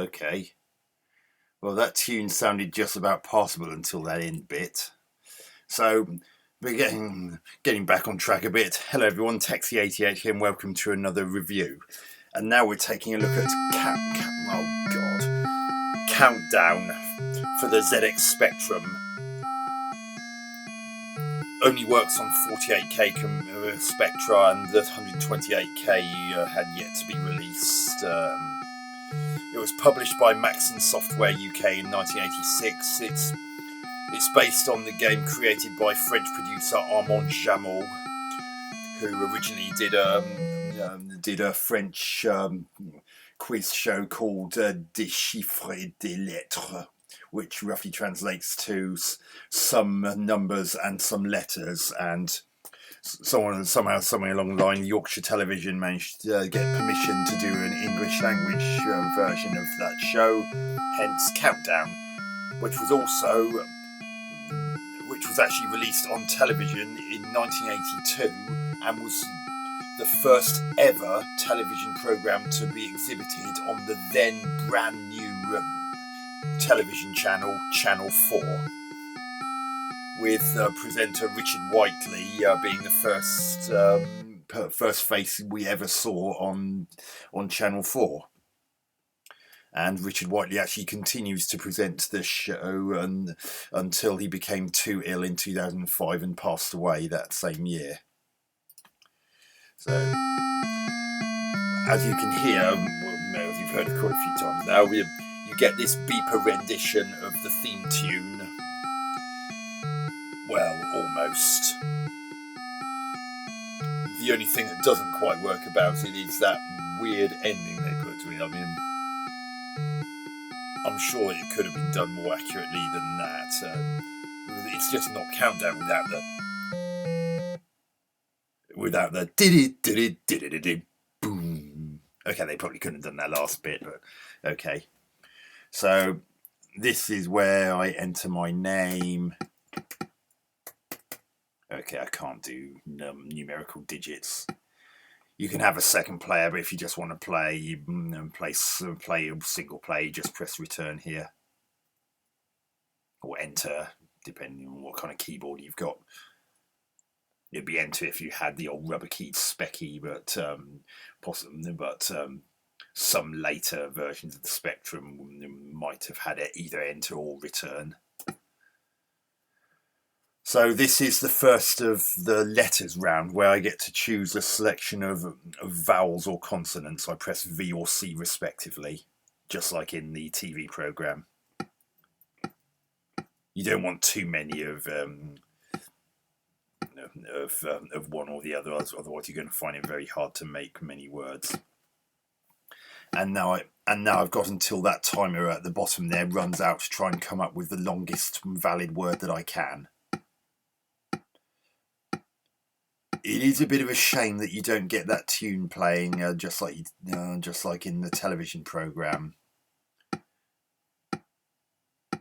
Okay. Well, that tune sounded just about passable until that end bit. So, we're getting back on track a bit. Hello everyone, Taxi88 here and welcome to another review. And now we're taking a look at Countdown for the ZX Spectrum. Only works on 48K Spectra, and the 128K had yet to be released. It was published by Macsen Software UK in 1986. It's based on the game created by French producer Armand Jammot, who originally did a French quiz show called Des Chiffres, Des Lettres, which roughly translates to some numbers and some letters, and somehow somewhere along the line Yorkshire Television managed to get permission to do an English language version of that show, hence Countdown, which was actually released on television in 1982 and was the first ever television programme to be exhibited on the then brand new television channel, Channel 4, with presenter Richard Whiteley being the first face we ever saw on Channel 4. And Richard Whiteley actually continues to present the show until he became too ill in 2005 and passed away that same year. So, as you can hear, as you've heard it quite a few times now, you get this beeper rendition of the theme tune. Well, almost. The only thing that doesn't quite work about it is that weird ending they put to it. I mean, I'm sure it could have been done more accurately than that. It's just not Countdown without the did boom. Okay, they probably couldn't have done that last bit, but okay. So this is where I enter my name. Okay, I can't do numerical digits. You can have a second player, but if you just want to play a single play, you just press return here. Or enter, depending on what kind of keyboard you've got. It'd be enter if you had the old rubber-keyed Specky, but some later versions of the Spectrum might have had it either enter or return. So this is the first of the letters round where I get to choose a selection of vowels or consonants. I press V or C respectively, just like in the TV programme. You don't want too many of one or the other, otherwise you're going to find it very hard to make many words. And now I've got until that timer at the bottom there runs out to try and come up with the longest valid word that I can. It is a bit of a shame that you don't get that tune playing just like in the television programme.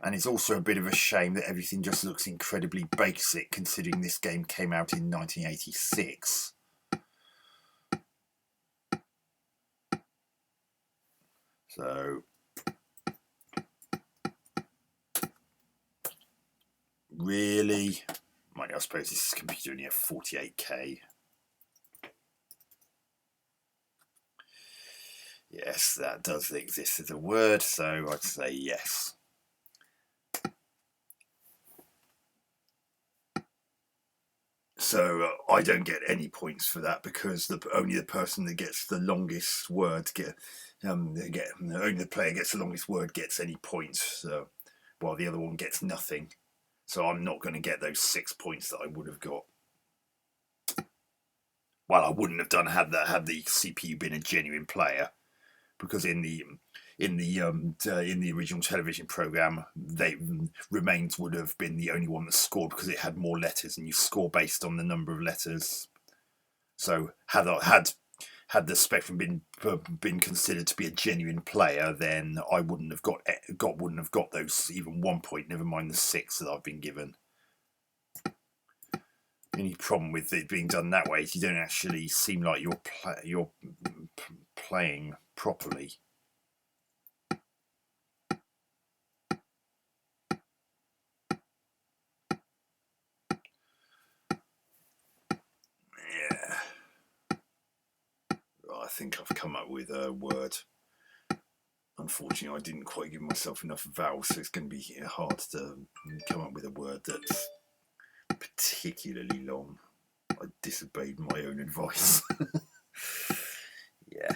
And it's also a bit of a shame that everything just looks incredibly basic considering this game came out in 1986. So, really? I suppose this computer only has 48K. Yes, that does exist as a word, so I'd say yes. So I don't get any points for that because only the person that gets the longest word only the player gets the longest word gets any points, while the other one gets nothing. So I'm not going to get those 6 points that I would have got. Well, I wouldn't have done had the CPU been a genuine player, because in the original television program, Remains would have been the only one that scored because it had more letters, and you score based on the number of letters. So had the Spectrum been considered to be a genuine player, then I wouldn't have got those even 1 point. Never mind the 6 that I've been given. The only problem with it being done that way is you don't actually seem like you're playing properly. think I've come up with a word. Unfortunately, I didn't quite give myself enough vowels, so it's going to be hard to come up with a word that's particularly long. I disobeyed my own advice. Yeah.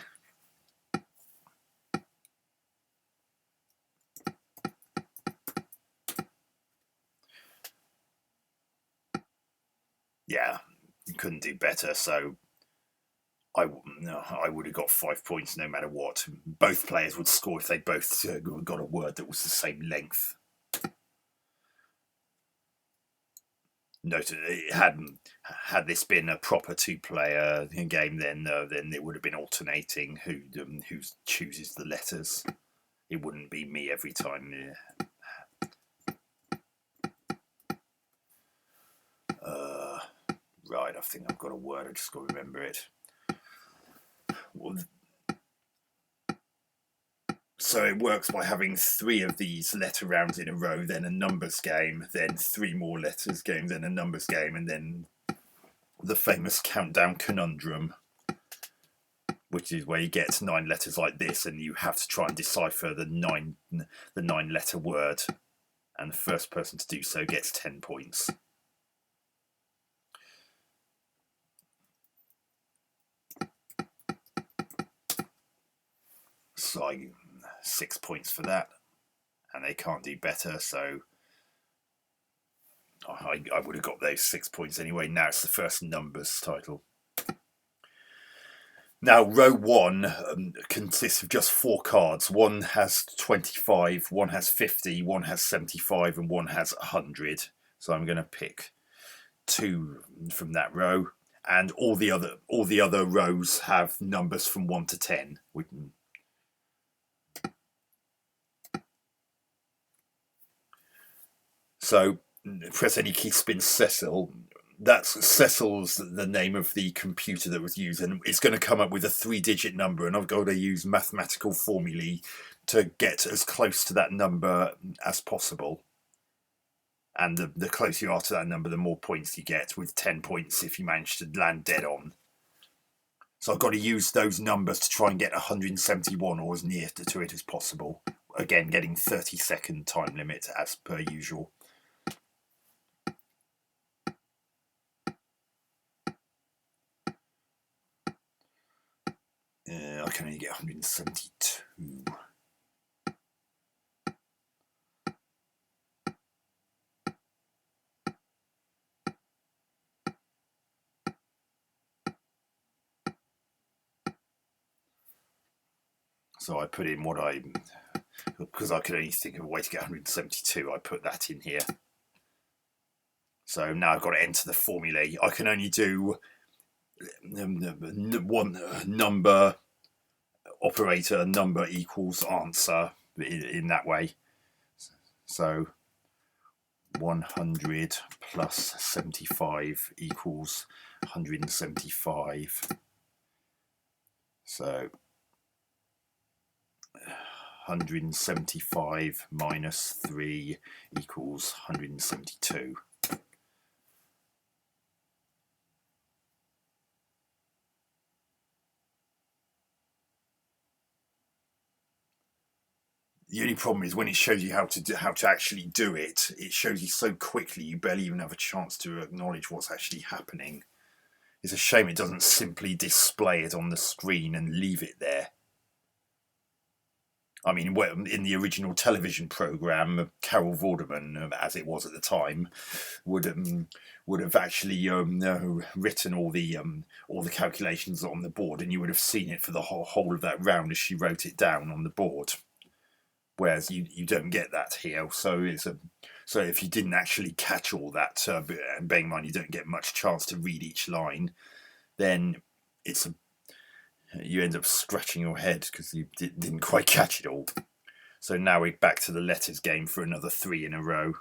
Yeah, you couldn't do better, so I would have got 5 points no matter what. Both players would score if they both got a word that was the same length. Note it had this been a proper two-player game, then it would have been alternating who chooses the letters. It wouldn't be me every time. Right, I think I've got a word. I just got to remember it. So it works by having 3 of these letter rounds in a row, then a numbers game, then 3 more letters games, then a numbers game, and then the famous countdown conundrum, which is where you get 9 letters like this, and you have to try and decipher the 9-letter word, and the first person to do so gets 10 points. So 6 points for that, and they can't do better, so I would have got those 6 points anyway. Now it's the first numbers title. Now row 1 consists of just 4 cards. One has 25, one has 50, one has 75, and one has 100. So I'm going to pick 2 from that row, and all the other rows have numbers from 1 to 10. So press any key, spin Cecil. That's Cecil's the name of the computer that was used, and it's going to come up with a 3-digit number, and I've got to use mathematical formulae to get as close to that number as possible. And the closer you are to that number, the more points you get, with 10 points if you manage to land dead on. So I've got to use those numbers to try and get 171 or as near to it as possible. Again, getting 30-second time limit as per usual. I can only get 172. So I put in because I could only think of a way to get 172, I put that in here. So now I've got to enter the formulae. I can only do one number operator, number equals answer in that way. So 100 plus 75 equals 175. So 175 minus 3 equals 172. The only problem is when it shows you how to actually do it, it shows you so quickly you barely even have a chance to acknowledge what's actually happening. It's a shame it doesn't simply display it on the screen and leave it there. I mean, in the original television programme, Carol Vorderman, as it was at the time, would have actually written all the calculations on the board, and you would have seen it for the whole of that round as she wrote it down on the board. Whereas you don't get that here, so if you didn't actually catch all that, and bearing in mind you don't get much chance to read each line, then you end up scratching your head because you didn't quite catch it all. So now we're back to the letters game for another 3 in a row.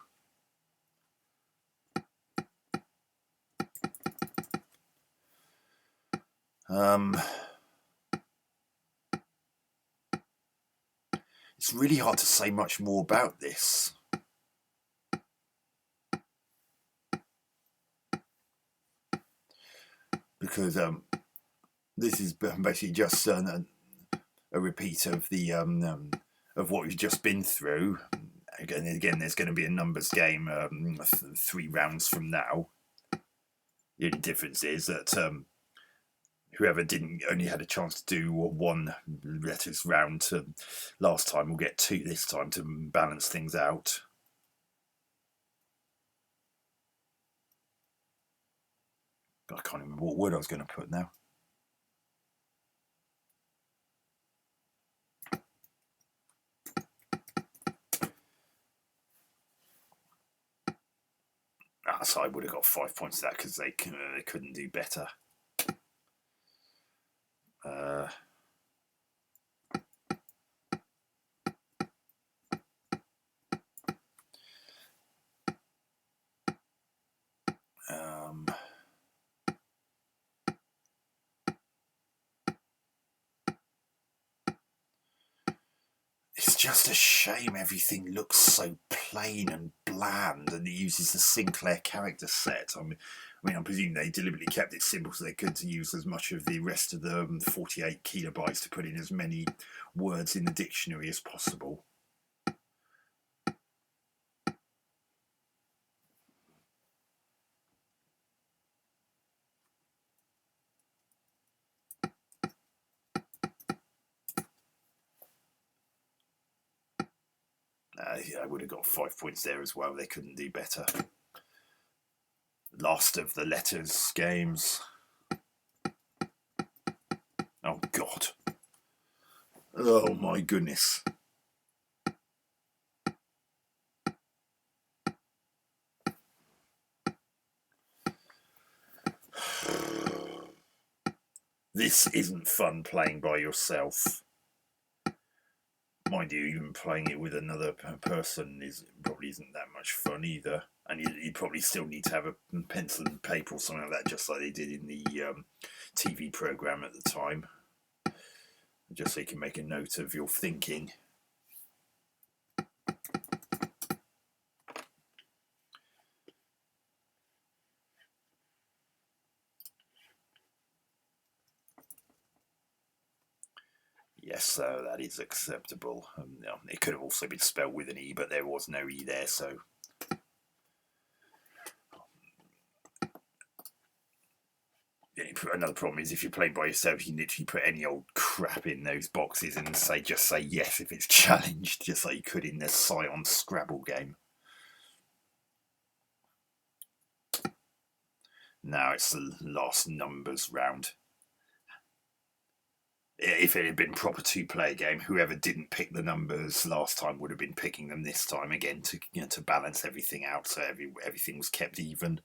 It's really hard to say much more about this. Because this is basically just a repeat of the of what we've just been through. Again, there's going to be a numbers game 3 rounds from now. The only difference is that whoever only had a chance to do 1 letters round last time will get 2 this time to balance things out. I can't remember what word I was going to put now. So I would have got 5 points for that because they couldn't do better. It's just a shame everything looks so plain and bland, and it uses the Sinclair character set. I mean, I presume they deliberately kept it simple so they could use as much of the rest of the 48 kilobytes to put in as many words in the dictionary as possible. I would have got 5 points there as well. They couldn't do better. Last of the letters games. Oh, God. Oh, my goodness. This isn't fun playing by yourself. Mind you, even playing it with another person probably isn't that much fun either. And you probably still need to have a pencil and paper or something like that, just like they did in the TV programme at the time. Just so you can make a note of your thinking. Yes, so that is acceptable. It could have also been spelled with an E, but there was no E there, so... Another problem is if you're playing by yourself, you literally put any old crap in those boxes and just say yes if it's challenged, just like you could in the Scion Scrabble game. Now it's the last numbers round. If it had been proper 2-player game, whoever didn't pick the numbers last time would have been picking them this time again to balance everything out, so everything was kept even.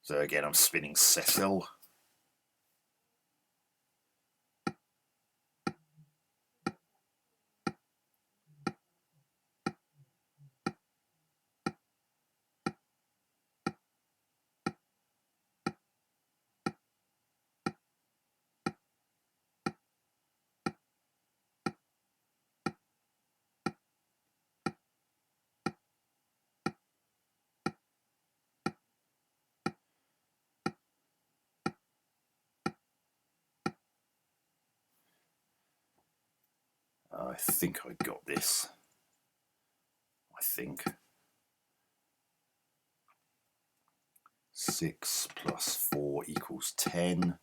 So again, I'm spinning Cecil. I think I got this. I think. 6 plus 4 equals 10.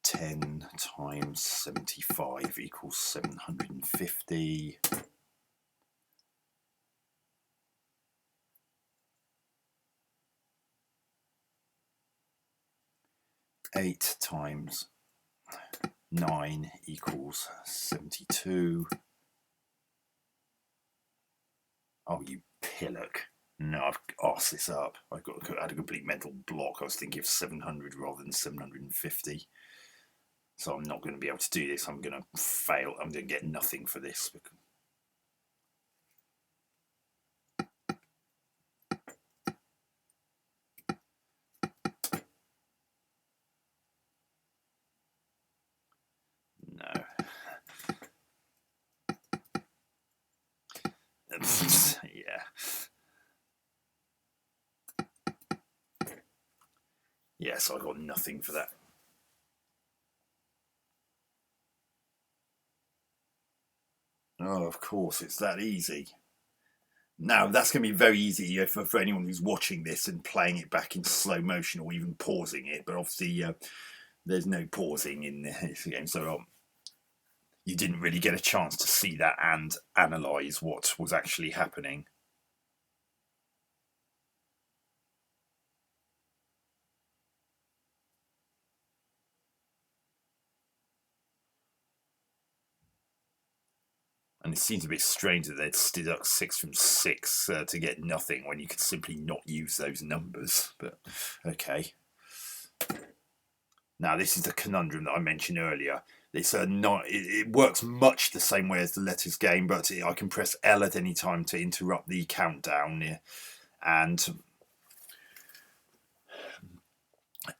10 times 75 equals 750. 8 times 9 equals 72. Oh, you pillock. No, I've asked this up. I had a complete mental block. I was thinking of 700 rather than 750. So I'm not going to be able to do this. I'm going to fail. I'm going to get nothing for this. No. Yeah. Yes, I got nothing for that. Oh, of course, it's that easy. Now, that's going to be very easy for anyone who's watching this and playing it back in slow motion or even pausing it. But obviously, there's no pausing in this game, so you didn't really get a chance to see that and analyse what was actually happening. And it seems a bit strange that they'd deduct 6 from 6 to get nothing when you could simply not use those numbers. But okay. Now, this is the conundrum that I mentioned earlier. It's it works much the same way as the letters game, but I can press L at any time to interrupt the countdown, and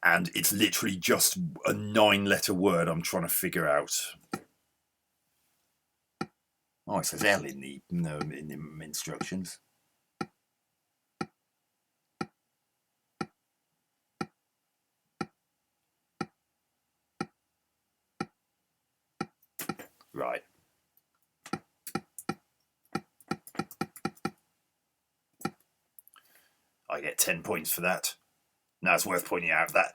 it's literally just a 9-letter word I'm trying to figure out. Oh, it says L in the instructions. Right. I get 10 points for that. Now, it's worth pointing out that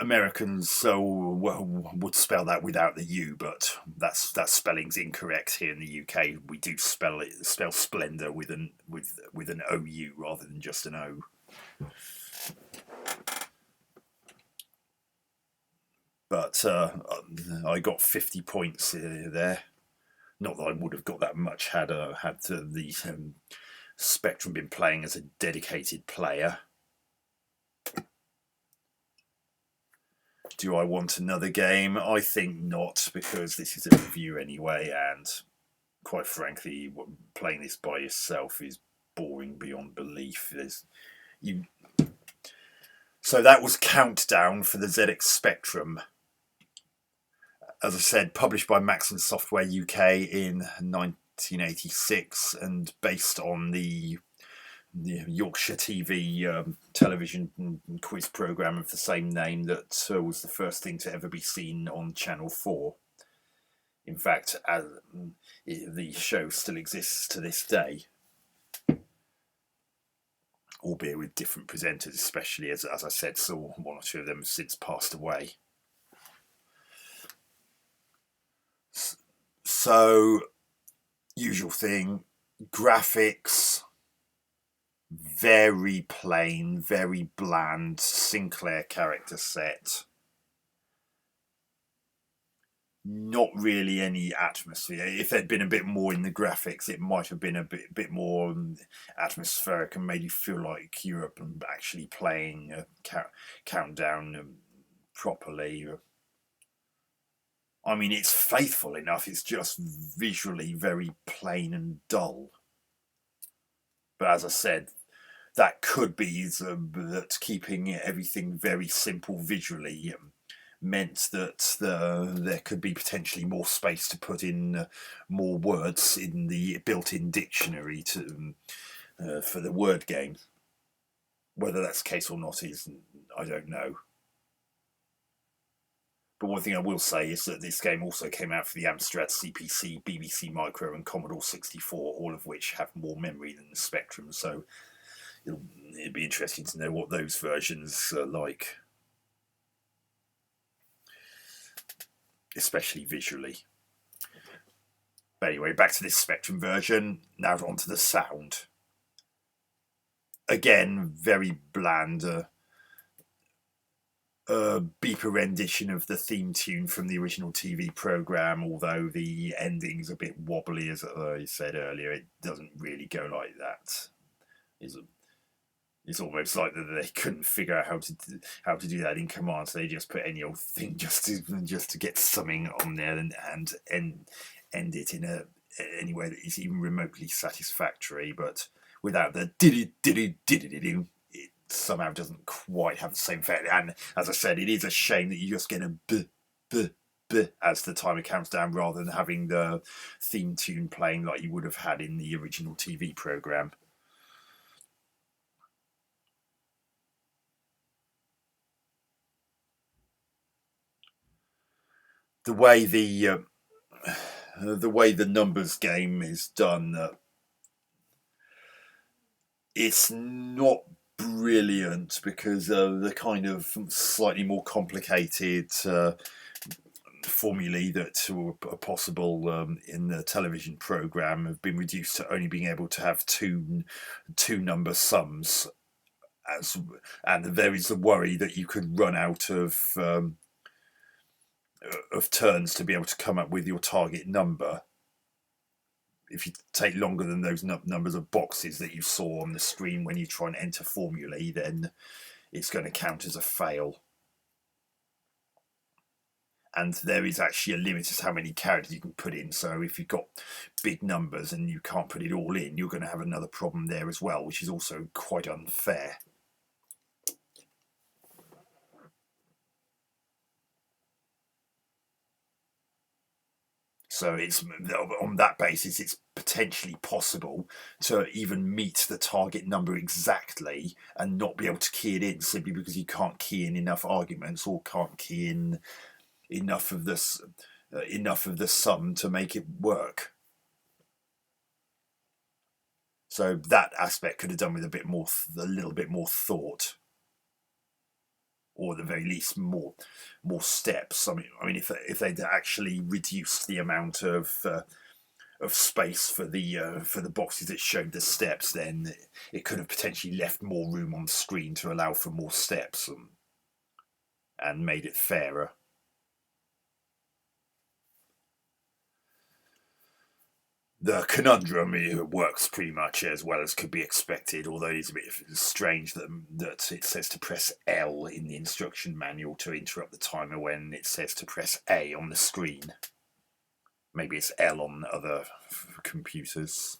Americans would spell that without the U, but that spelling's incorrect here in the UK. We do spell splendour with an OU rather than just an O. But I got 50 points there. Not that I would have got that much had the Spectrum been playing as a dedicated player. Do I want another game? I think not, because this is a review anyway, and quite frankly, playing this by yourself is boring beyond belief. So that was Countdown for the ZX Spectrum. As I said, published by Macsen Software UK in 1986 and based on the Yorkshire television quiz programme of the same name that was the first thing to ever be seen on Channel 4. In fact, the show still exists to this day, albeit with different presenters, especially as I said, so one or two of them have since passed away. So, usual thing, graphics, very plain, very bland, Sinclair character set. Not really any atmosphere. If there'd been a bit more in the graphics, it might have been a bit more atmospheric and made you feel like you're actually playing Countdown properly. I mean, it's faithful enough. It's just visually very plain and dull. But as I said, that could be that keeping everything very simple visually meant that there could be potentially more space to put in more words in the built-in dictionary for the word game. Whether that's the case or not I don't know. But one thing I will say is that this game also came out for the Amstrad CPC, BBC Micro and Commodore 64, all of which have more memory than the Spectrum, so it'd be interesting to know what those versions are like. Especially visually. But anyway, back to this Spectrum version. Now on to the sound. Again, very bland. Beeper rendition of the theme tune from the original TV programme, although the ending's a bit wobbly, as I said earlier. It doesn't really go like that. It's almost like that they couldn't figure out how to do that in command, so they just put any old thing just to get something on there and end it in any way that is even remotely satisfactory. But without the it somehow doesn't quite have the same effect. And as I said, it is a shame that you just get a b. B as the timer counts down, rather than having the theme tune playing like you would have had in the original TV program. The way the numbers game is done, it's not brilliant, because the kind of slightly more complicated formulae that are possible in the television program have been reduced to only being able to have two number sums, and there is the worry that you could run out of turns to be able to come up with your target number. If you take longer than those numbers of boxes that you saw on the screen when you try and enter formulae, then it's going to count as a fail. And there is actually a limit as to how many characters you can put in. So if you've got big numbers and you can't put it all in, you're going to have another problem there as well, which is also quite unfair. So it's on that basis, it's potentially possible to even meet the target number exactly and not be able to key it in, simply because you can't key in enough arguments, or can't key in enough of the sum to make it work. So that aspect could have done with a little bit more thought, or at the very least more steps. I mean, if they'd actually reduced the amount of space for the boxes that showed the steps, then it could have potentially left more room on the screen to allow for more steps, and made it fairer. The Conundrum works pretty much as well as could be expected, although it's a bit strange that it says to press L in the instruction manual to interrupt the timer when it says to press A on the screen. Maybe it's L on other computers.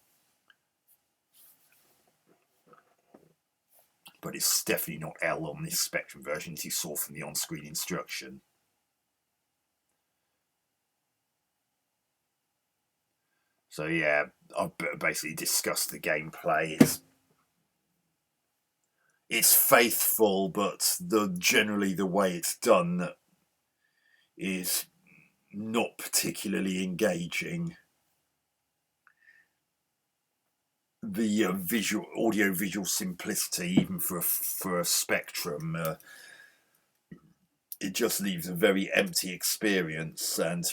But it's definitely not L on this Spectrum version, as you saw from the on-screen instruction. So yeah, I've basically discussed the gameplay. It's faithful, but generally the way it's done is not particularly engaging. The audio-visual simplicity, even for a Spectrum, it just leaves a very empty experience, and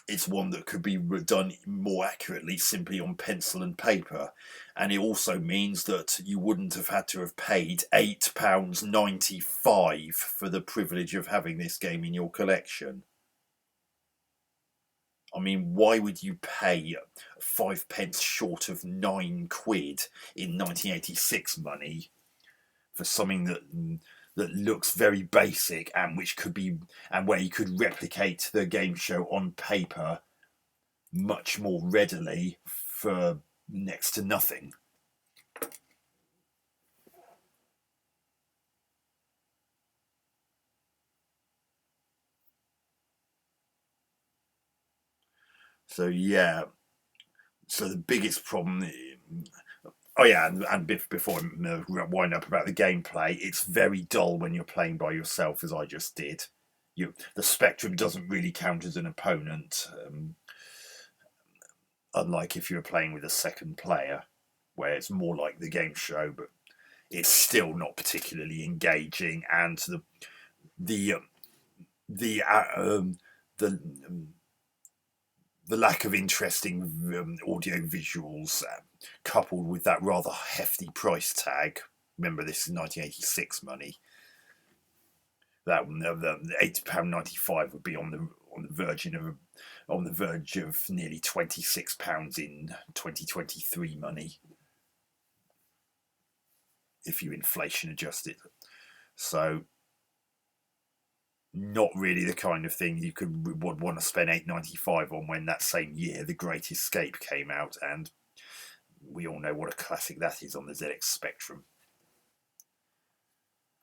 it's one that could be done more accurately simply on pencil and paper. And it also means that you wouldn't have had to have paid £8.95 for the privilege of having this game in your collection. I mean, why would you pay 5 pence short of £9 in 1986 money for something that looks very basic, and where you could replicate the game show on paper much more readily for next to nothing? So yeah, so the biggest problem. Oh yeah, and before I wind up about the gameplay, it's very dull when you're playing by yourself, as I just did. The Spectrum doesn't really count as an opponent, unlike if you were playing with a second player, where it's more like the game show, but it's still not particularly engaging, and the lack of interesting audio visuals, coupled with that rather hefty price tag. Remember, this is 1986 money. That the £8.95 would be on the verge of nearly £26 in 2023 money, if you inflation adjust it. So not really the kind of thing you would want to spend £8.95 on, when that same year The Great Escape came out, and we all know what a classic that is on the ZX Spectrum.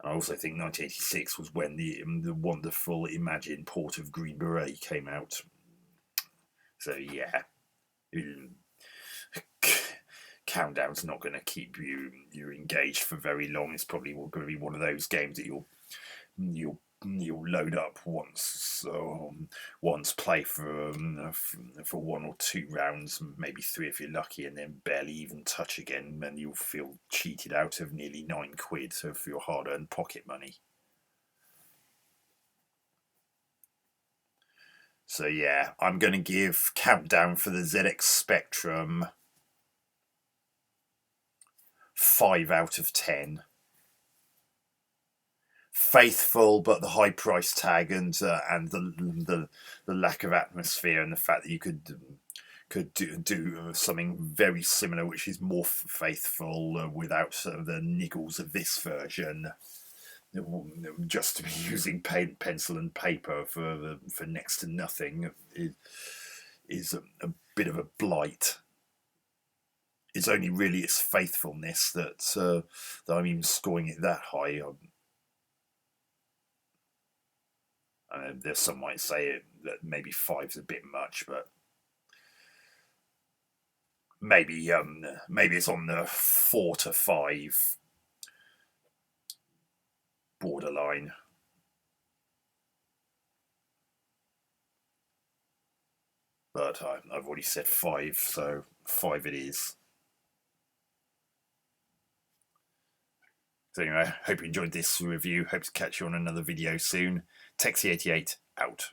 And I also think 1986 was when the wonderful Imagine Port of Green Beret came out. So yeah, Countdown's not going to keep you engaged for very long. It's probably going to be one of those games that you'll load up once, play for 1 or 2 rounds, maybe 3 if you're lucky, and then barely even touch again, and you'll feel cheated out of nearly £9 of your hard-earned pocket money. So yeah, I'm going to give Countdown for the ZX Spectrum 5 out of 10. Faithful, but the high price tag and the lack of atmosphere, and the fact that you could do something very similar, which is more faithful without the niggles of this version. Just to be using pencil and paper for next to nothing is a bit of a blight. It's only really its faithfulness that I'm even scoring it that high. There's some might say that maybe 5's a bit much, but maybe it's on the 4 to 5 borderline. But I've already said 5, so 5 it is. So anyway, hope you enjoyed this review. Hope to catch you on another video soon. Texie88 out.